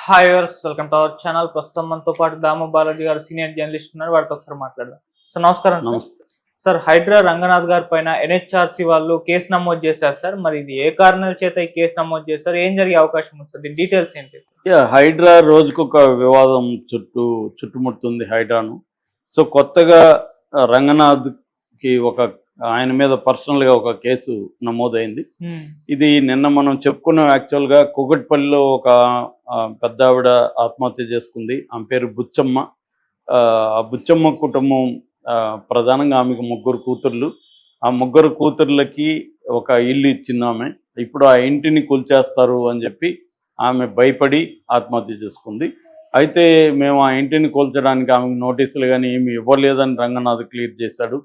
Hi viewers, welcome to our channel. ప్రస్తుతం మనతో పాటు దామ బాలాజీ గారు సీనియర్ జర్నలిస్ట్ ఉన్నారు. వారితో ఒకసారి మాట్లాడదాం. సార్ నమస్కారం. నమస్తే. సార్ హైడ్రా రంగనాథ్ గారి పైన ఎన్హెచ్ఆర్సీ వాళ్ళు కేసు నమోదు చేశారు సార్. మరి ఇది ఏ కారణాల చేత ఈ కేసు నమోదు చేశారు, ఏం జరిగే అవకాశం ఉంది సార్, దీని డీటెయిల్స్ ఏంటి? హైడ్రా రోజుకొక వివాదం చుట్టుముడుతుంది హైడ్రాను. సో కొత్తగా రంగనాథ్కి ఆయన మీద పర్సనల్గా ఒక కేసు నమోదైంది. ఇది నిన్న మనం చెప్పుకున్నాం. యాక్చువల్గా కూకట్పల్లిలో ఒక పెద్ద ఆవిడ ఆత్మహత్య చేసుకుంది. ఆమె పేరు బుచ్చమ్మ. ఆ బుచ్చమ్మ కుటుంబం ప్రధానంగా ఆమెకు 3 కూతుర్లు. ఆ 3 కూతుర్లకి ఒక ఇల్లు ఇచ్చింది ఆమె. ఇప్పుడు ఆ ఇంటిని కూల్చేస్తారు అని చెప్పి ఆమె భయపడి ఆత్మహత్య చేసుకుంది. అయితే మేము ఆ ఇంటిని కూల్చడానికి ఆమెకు నోటీసులు కానీ ఏమి ఇవ్వలేదని రంగనాథ్ క్లియర్ చేశాడు.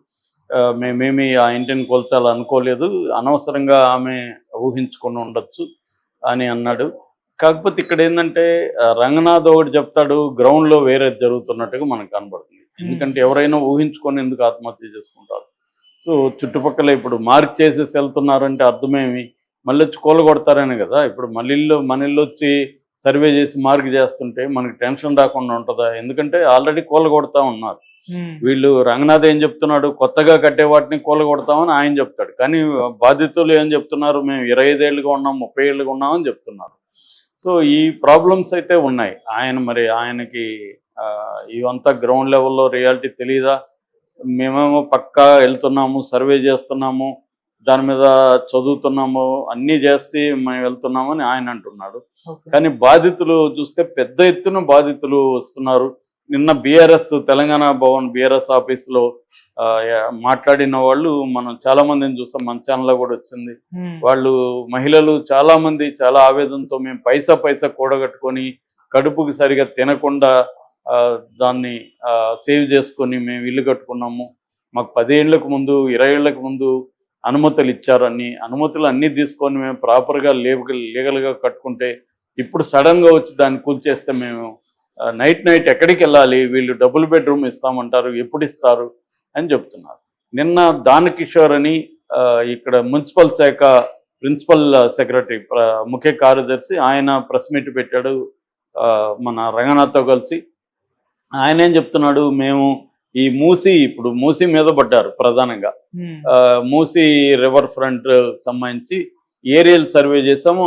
మేమేమి ఆ ఇంటిని కూల్చాలనుకోలేదు, అనవసరంగా ఆమె ఊహించుకొని ఉండొచ్చు అని అన్నాడు. కాకపోతే ఇక్కడ ఏంటంటే రంగనాథ్ ఒకటి చెప్తాడు, గ్రౌండ్లో వేరే జరుగుతున్నట్టుగా మనకు కనబడుతుంది. ఎందుకంటే ఎవరైనా ఊహించుకొని ఎందుకు ఆత్మహత్య చేసుకుంటారు? సో చుట్టుపక్కల ఇప్పుడు మార్క్ చేసేసి వెళ్తున్నారంటే అర్థమేమి? మళ్ళీ వచ్చి కూలగొడతారనే కదా. ఇప్పుడు మన ఇల్లు వచ్చి సర్వే చేసి మార్క్ చేస్తుంటే మనకి టెన్షన్ రాకుండా ఉంటుందా? ఎందుకంటే ఆల్రెడీ కూలగొడతా ఉన్నారు వీళ్ళు. రంగనాథ్ ఏం చెప్తున్నాడు, కొత్తగా కట్టే వాటిని కూలగొడతామని ఆయన చెప్తాడు. కానీ బాధితులు ఏం చెప్తున్నారు, మేము 25 ఏళ్ళుగా ఉన్నాం, 30 ఏళ్ళుగా ఉన్నామని చెప్తున్నారు. సో ఈ ప్రాబ్లమ్స్ అయితే ఉన్నాయి. ఆయనకి ఇవంతా గ్రౌండ్ లెవెల్లో రియాలిటీ తెలియదా? మేమేమో పక్కా వెళ్తున్నాము, సర్వే చేస్తున్నాము, దాని మీద చదువుతున్నాము, అన్నీ చేసి మేము వెళ్తున్నామని ఆయన అంటున్నాడు. కానీ బాధితులు చూస్తే పెద్ద ఎత్తున బాధితులు వస్తున్నారు. నిన్న బీఆర్ఎస్ తెలంగాణ భవన్ బీఆర్ఎస్ ఆఫీస్లో మాట్లాడిన వాళ్ళు మనం చాలా మందిని చూస్తాం. మన ఛానల్లో కూడా వచ్చింది. వాళ్ళు మహిళలు చాలా మంది చాలా ఆవేదనతో మేము పైసా కూడగట్టుకొని కడుపుకి సరిగా తినకుండా దాన్ని సేవ్ చేసుకొని మేము ఇల్లు కట్టుకున్నాము. మాకు 10 ఏళ్లకు ముందు 20 ఏళ్లకు ముందు అనుమతులు ఇచ్చారు. అనుమతులు అన్నీ తీసుకొని మేము ప్రాపర్గా లీగల్గా కట్టుకుంటే ఇప్పుడు సడన్గా వచ్చి దాన్ని కూల్చేస్తే మేము నైట్ ఎక్కడికి వెళ్ళాలి? వీళ్ళు డబుల్ బెడ్రూమ్ ఇస్తామంటారు, ఎప్పుడు ఇస్తారు అని చెప్తున్నారు. నిన్న దానకిషోర్ అని ఇక్కడ మున్సిపల్ శాఖ ప్రిన్సిపల్ సెక్రటరీ ముఖ్య కార్యదర్శి ఆయన ప్రెస్ మీట్ పెట్టాడు మన రంగనాథ్తో కలిసి. ఆయన ఏం చెప్తున్నాడు, మేము ఈ ఇప్పుడు మూసీ మీద పడ్డారు ప్రధానంగా. మూసీ రివర్ ఫ్రంట్ సంబంధించి ఏరియల్ సర్వే చేసాము.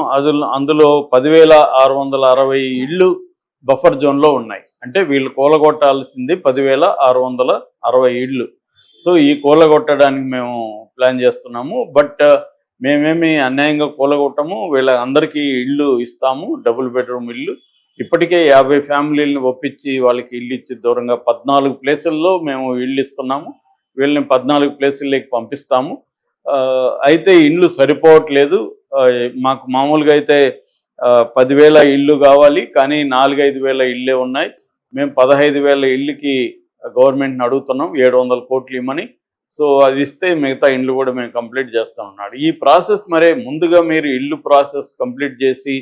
అందులో 10,660 ఇళ్ళు బఫర్ జోన్లో ఉన్నాయి. అంటే వీళ్ళు కూలగొట్టాల్సింది 10,660 ఇళ్ళు. సో ఈ కూలగొట్టడానికి మేము ప్లాన్ చేస్తున్నాము. బట్ మేమేమి అన్యాయంగా కూలగొట్టము, వీళ్ళ అందరికీ ఇళ్ళు ఇస్తాము, డబుల్ బెడ్రూమ్ ఇల్లు. ఇప్పటికే 50 ఫ్యామిలీలను ఒప్పించి వాళ్ళకి ఇల్లు ఇచ్చి దూరంగా 14 ప్లేసుల్లో మేము ఇళ్ళు ఇస్తున్నాము. వీళ్ళని 14 ప్లేసుల్లోకి పంపిస్తాము. అయితే ఇళ్ళు సరిపోవట్లేదు. మాకు మామూలుగా అయితే 10,000 ఇళ్ళు కావాలి, కానీ 4-5 వేల ఇళ్ళే ఉన్నాయి. మేము 15,000 ఇళ్ళకి గవర్నమెంట్ని అడుగుతున్నాం, 700 కోట్లు ఇమ్మని. సో అది ఇస్తే మిగతా ఇళ్ళు కూడా మేము కంప్లీట్ చేస్తామన్నాడు. ఈ ప్రాసెస్ ముందుగా మీరు ఇల్లు ప్రాసెస్ కంప్లీట్ చేసి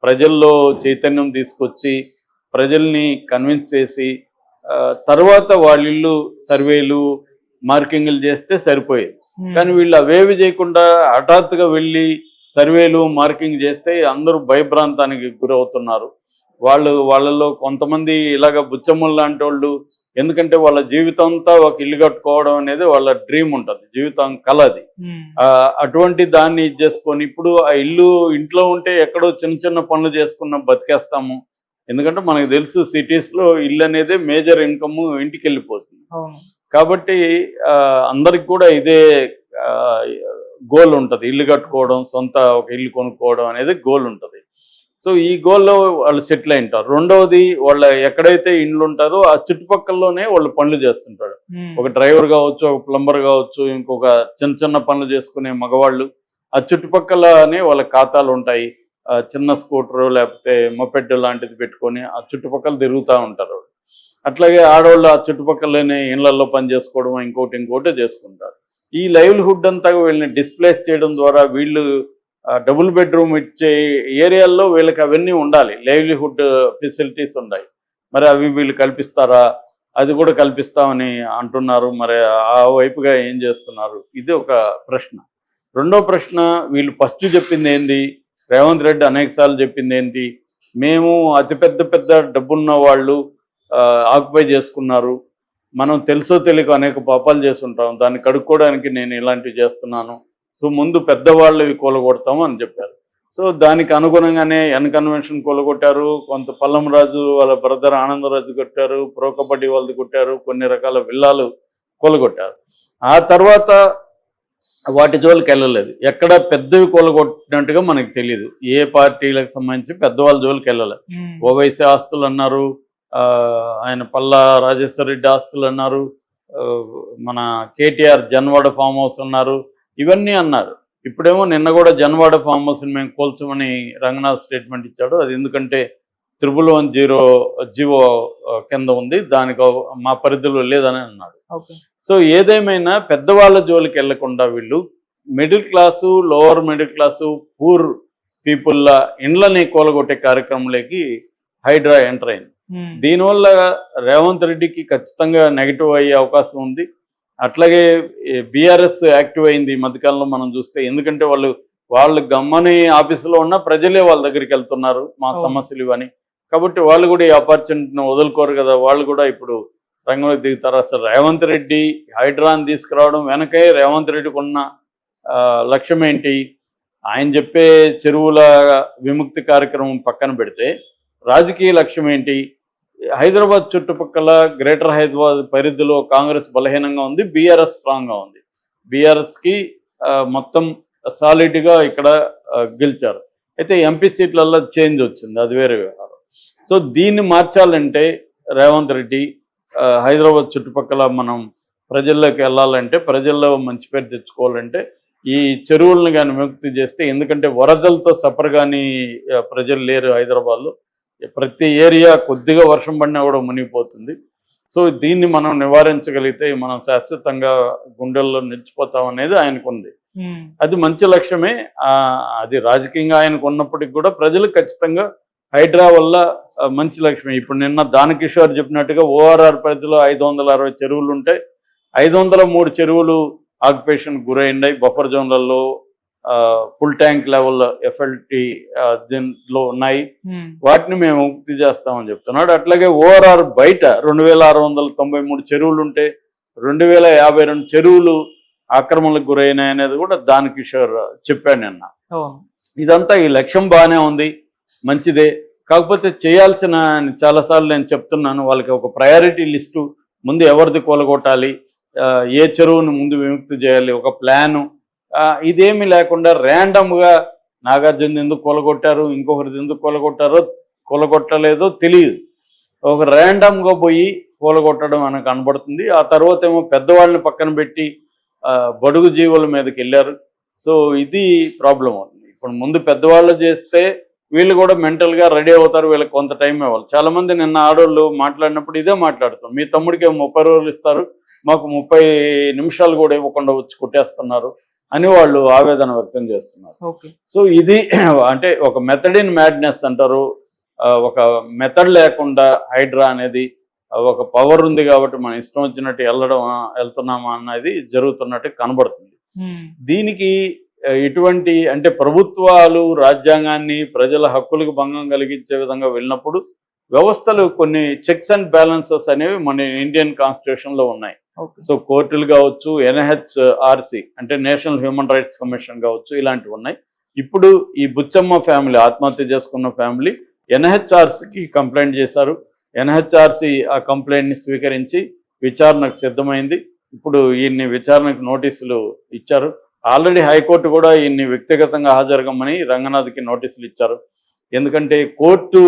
ప్రజల్లో చైతన్యం తీసుకొచ్చి ప్రజల్ని కన్విన్స్ చేసి తర్వాత వాళ్ళ ఇల్లు సర్వేలు మార్కింగ్లు చేస్తే సరిపోయేది. కానీ వీళ్ళు అవేవి చేయకుండా హఠాత్తుగా వెళ్ళి సర్వేలు మార్కింగ్ చేస్తే అందరూ భయభ్రాంతానికి గురవుతున్నారు. వాళ్ళలో కొంతమంది ఇలాగ బుచ్చమ్మలు లాంటి వాళ్ళు, ఎందుకంటే వాళ్ళ జీవితం అంతా ఒక ఇల్లు కట్టుకోవడం అనేది వాళ్ళ డ్రీమ్ ఉంటుంది, జీవితం కల అది. అటువంటి దాన్ని ఇది చేసుకొని ఇప్పుడు ఆ ఇంట్లో ఉంటే ఎక్కడో చిన్న పనులు చేసుకున్న బతికేస్తాము. ఎందుకంటే మనకు తెలుసు సిటీస్లో ఇల్లు అనేది మేజర్ ఇన్కమ్, ఇంటికి వెళ్ళిపోతుంది. కాబట్టి అందరికి కూడా ఇదే గోల్ ఉంటుంది, ఇల్లు కట్టుకోవడం, సొంత ఒక ఇల్లు కొనుక్కోవడం అనేది గోల్ ఉంటుంది. సో ఈ గోల్లో వాళ్ళు సెటిల్ అయి ఉంటారు. రెండవది, వాళ్ళ ఎక్కడైతే ఇండ్లు ఉంటారో ఆ చుట్టుపక్కలలోనే వాళ్ళు పనులు చేస్తుంటారు. ఒక డ్రైవర్ కావచ్చు, ఒక ప్లంబర్ కావచ్చు, ఇంకొక చిన్న పనులు చేసుకునే మగవాళ్ళు ఆ చుట్టుపక్కలనే వాళ్ళ ఖాతాలు ఉంటాయి. చిన్న స్కూటరు లేకపోతే మొపెడ్ లాంటిది పెట్టుకొని ఆ చుట్టుపక్కల తిరుగుతూ ఉంటారు. అట్లాగే ఆడవాళ్ళు ఆ చుట్టుపక్కలనే ఇళ్లలో పని చేసుకోవడం, ఇంకోటి చేసుకుంటారు. ఈ లైవ్లీహుడ్ అంతా వీళ్ళని డిస్ప్లేస్ చేయడం ద్వారా వీళ్ళు డబుల్ బెడ్రూమ్ ఇచ్చే ఏరియాల్లో వీళ్ళకి అవన్నీ ఉండాలి, లైవ్లీహుడ్ ఫెసిలిటీస్ ఉన్నాయి. మరి అవి వీళ్ళు కల్పిస్తారా? అది కూడా కల్పిస్తామని అంటున్నారు. మరి ఆ వైపుగా ఏం చేస్తున్నారు? ఇది ఒక ప్రశ్న. రెండో ప్రశ్న, వీళ్ళు ఫస్ట్ చెప్పింది ఏంది, రేవంత్ రెడ్డి అనేకసార్లు చెప్పింది ఏంటి, మేము అతిపెద్ద పెద్ద డబ్బున్న వాళ్ళు ఆక్యుపై చేసుకున్నారు, మనం తెలుసో తెలియక అనేక పాపాలు చేస్తుంటాం, దాన్ని కడుక్కోవడానికి నేను ఇలాంటివి చేస్తున్నాను, సో ముందు పెద్దవాళ్ళవి కూలగొడతాము అని చెప్పారు. సో దానికి అనుగుణంగానే ఎన్ కన్వెన్షన్ కూలగొట్టారు, కొంత పల్లం రాజు వాళ్ళ బ్రదర్ ఆనందరాజు కొట్టారు, ప్రో కబడ్డీ వాళ్ళది కొట్టారు, కొన్ని రకాల విల్లాలు కూలగొట్టారు. ఆ తర్వాత వాటి జోలికి వెళ్ళలేదు, ఎక్కడ పెద్దవి కూలగొట్టినట్టుగా మనకు తెలియదు, ఏ పార్టీలకు సంబంధించి పెద్దవాళ్ళ జోలికి వెళ్ళలేదు. ఓవైసీ ఆస్తులు అన్నారు, ఆయన పల్లా రాజేశ్వర రెడ్డి ఆస్తులు అన్నారు, మన కేటీఆర్ జన్వాడ ఫామ్ హౌస్ అన్నారు, ఇవన్నీ అన్నారు. ఇప్పుడేమో నిన్న కూడా జన్వాడ ఫామ్ హౌస్ని మేము కోల్చమని రంగనాథ్ స్టేట్మెంట్ ఇచ్చాడు. అది ఎందుకంటే 110 జీవో కింద ఉంది, దానికి మా పరిధిలో లేదని అన్నాడు. సో ఏదేమైనా పెద్దవాళ్ళ జోలికి వెళ్లకుండా వీళ్ళు middle class, lower middle class, poor పీపుల్ల ఇండ్లని కూలగొట్టే కార్యక్రమంలోకి హైడ్రా ఎంటర్ అయింది. దీనివల్ల రేవంత్ రెడ్డికి ఖచ్చితంగా నెగిటివ్ అయ్యే అవకాశం ఉంది. అట్లాగే బీఆర్ఎస్ యాక్టివ్ అయింది ఈ మధ్యకాలంలో మనం చూస్తే, ఎందుకంటే వాళ్ళు గమ్మని ఆఫీసులో ఉన్న ప్రజలే వాళ్ళ దగ్గరికి వెళ్తున్నారు మా సమస్యలు ఇవని, కాబట్టి వాళ్ళు కూడా ఈ ఆపర్చునిటీని వదులుకోరు కదా, వాళ్ళు కూడా ఇప్పుడు రంగంలో దిగుతారు. అసలు రేవంత్ రెడ్డి హైడ్రాన్ తీసుకురావడం వెనకే రేవంత్ రెడ్డికి ఉన్న లక్ష్యం ఏంటి? ఆయన చెప్పే చెరువుల విముక్తి కార్యక్రమం పక్కన పెడితే రాజకీయ లక్ష్యం ఏంటి? హైదరాబాద్ చుట్టుపక్కల గ్రేటర్ హైదరాబాద్ పరిధిలో కాంగ్రెస్ బలహీనంగా ఉంది, బీఆర్ఎస్ స్ట్రాంగ్గా ఉంది. బీఆర్ఎస్కి మొత్తం సాలిడ్గా ఇక్కడ గెలిచారు. అయితే ఎంపీ సీట్లలో చేంజ్ వచ్చింది, అది వేరే వ్యవహారం. సో దీన్ని మార్చాలంటే రేవంత్ రెడ్డి హైదరాబాద్ చుట్టుపక్కల మనం ప్రజల్లోకి వెళ్ళాలంటే, ప్రజల్లో మంచి పేరు తెచ్చుకోవాలంటే ఈ చెరువులను కానీ విముక్తి చేస్తే, ఎందుకంటే వరదలతో సఫర్ కానీ ప్రజలు లేరు హైదరాబాద్లో, ప్రతి ఏరియా కొద్దిగా వర్షం పడినా కూడా మునిగిపోతుంది. సో దీన్ని మనం నివారించగలిగితే మనం శాశ్వతంగా గుండెల్లో నిలిచిపోతాం అనేది ఆయనకు ఉంది. అది మంచి లక్ష్యమే, అది రాజకీయంగా ఆయనకు ఉన్నప్పటికీ కూడా ప్రజలు ఖచ్చితంగా హైడ్రా వల్ల మంచి లక్ష్యమే. ఇప్పుడు నిన్న దానకిషోర్ చెప్పినట్టుగా ఓఆర్ఆర్ పరిధిలో 560 చెరువులు ఉంటే 503 చెరువులు ఆక్యుపేషన్ గురైనాయి, బఫర్ జోన్లలో ఫుల్ ట్యాంక్ లెవెల్ ఎఫ్ఎల్టీ దీంట్లో ఉన్నాయి, వాటిని మేము ముక్తి చేస్తామని చెప్తున్నాడు. అట్లాగే ఓఆర్ఆర్ బయట 2693 చెరువులు ఉంటే 2052 చెరువులు ఆక్రమణలకు గురైనాయి అనేది కూడా దానకిషోర్ చెప్పాడు నిన్న. ఇదంతా ఈ లక్ష్యం బాగానే ఉంది, మంచిదే. కాకపోతే చేయాల్సిన, చాలాసార్లు నేను చెప్తున్నాను, వాళ్ళకి ఒక ప్రయారిటీ లిస్టు ముందు ఎవరిది కూలగొట్టాలి, ఏ చెరువును ముందు విముక్తి చేయాలి, ఒక ప్లాను, ఇదేమీ లేకుండా ర్యాండమ్గా నాగార్జున ఎందుకు కూలగొట్టారు, ఇంకొకరిది ఎందుకు కూలగొట్టలేదో తెలియదు, ఒక ర్యాండమ్గా పోయి కూలగొట్టడం మనకు కనబడుతుంది. ఆ తర్వాత ఏమో పెద్దవాళ్ళని పక్కన పెట్టి బడుగు జీవుల మీదకి వెళ్ళారు. సో ఇది ప్రాబ్లం అవుతుంది. ఇప్పుడు ముందు పెద్దవాళ్ళు చేస్తే వీళ్ళు కూడా మెంటల్గా రెడీ అవుతారు, వీళ్ళకి కొంత టైం ఇవ్వాలి. చాలామంది నిన్న ఆడవాళ్ళు మాట్లాడినప్పుడు ఇదే మాట్లాడుతాం, మీ తమ్ముడికి 30 రోజులు ఇస్తారు, మాకు 30 నిమిషాలు కూడా ఇవ్వకుండా వచ్చి కొట్టేస్తున్నారు అని వాళ్ళు ఆవేదన వ్యక్తం చేస్తున్నారు. సో ఇది అంటే ఒక మెథడ్ ఇన్ మ్యాడ్నెస్ అంటారు, ఒక మెథడ్ లేకుండా హైడ్రా అనేది ఒక పవర్ ఉంది కాబట్టి మనం ఇష్టం వచ్చినట్టు వెళ్తున్నామా అన్నది జరుగుతున్నట్టు కనబడుతుంది. దీనికి ఇటువంటి అంటే ప్రభుత్వాలు రాజ్యాంగాన్ని ప్రజల హక్కులకు భంగం కలిగించే విధంగా వెళ్ళినప్పుడు వ్యవస్థలు కొన్ని చెక్స్ అండ్ బ్యాలెన్సెస్ అనేవి మన ఇండియన్ కాన్స్టిట్యూషన్లో ఉన్నాయి. సో కోర్టులు కావచ్చు, ఎన్హెచ్ఆర్సి అంటే నేషనల్ హ్యూమన్ రైట్స్ కమిషన్ కావచ్చు, ఇలాంటివి ఉన్నాయి. ఇప్పుడు ఈ బుచ్చమ్మ ఫ్యామిలీ ఆత్మహత్య చేసుకున్న ఫ్యామిలీ ఎన్హెచ్ఆర్సికి కంప్లైంట్ చేశారు. ఎన్హెచ్ఆర్సి ఆ కంప్లైంట్ని స్వీకరించి విచారణకు సిద్ధమైంది. ఇప్పుడు ఈయన్ని విచారణకు నోటీసులు ఇచ్చారు. ఆల్రెడీ హైకోర్టు కూడా ఈయన్ని వ్యక్తిగతంగా హాజరుగమ్మని రంగనాథ్కి నోటీసులు ఇచ్చారు. ఎందుకంటే కోర్టు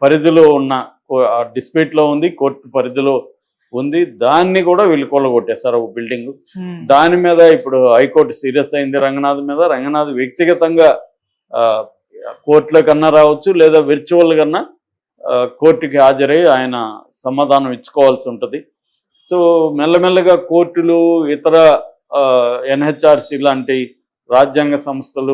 పరిధిలో ఉన్న డిస్ప్యూట్లో ఉంది, కోర్టు పరిధిలో ఉంది, దాన్ని కూడా వీళ్ళు కూలగొట్టేశారు ఒక బిల్డింగ్. దాని మీద ఇప్పుడు హైకోర్టు సీరియస్ అయింది రంగనాథ్ మీద. రంగనాథ్ వ్యక్తిగతంగా కోర్టుల కన్నా రావచ్చు, లేదా విర్చువల్ కన్నా కోర్టుకి హాజరై ఆయన సమాధానం ఇచ్చుకోవాల్సి ఉంటుంది. సో మెల్లమెల్లగా కోర్టులు, ఇతర ఎన్హెచ్ఆర్సి లాంటి రాజ్యాంగ సంస్థలు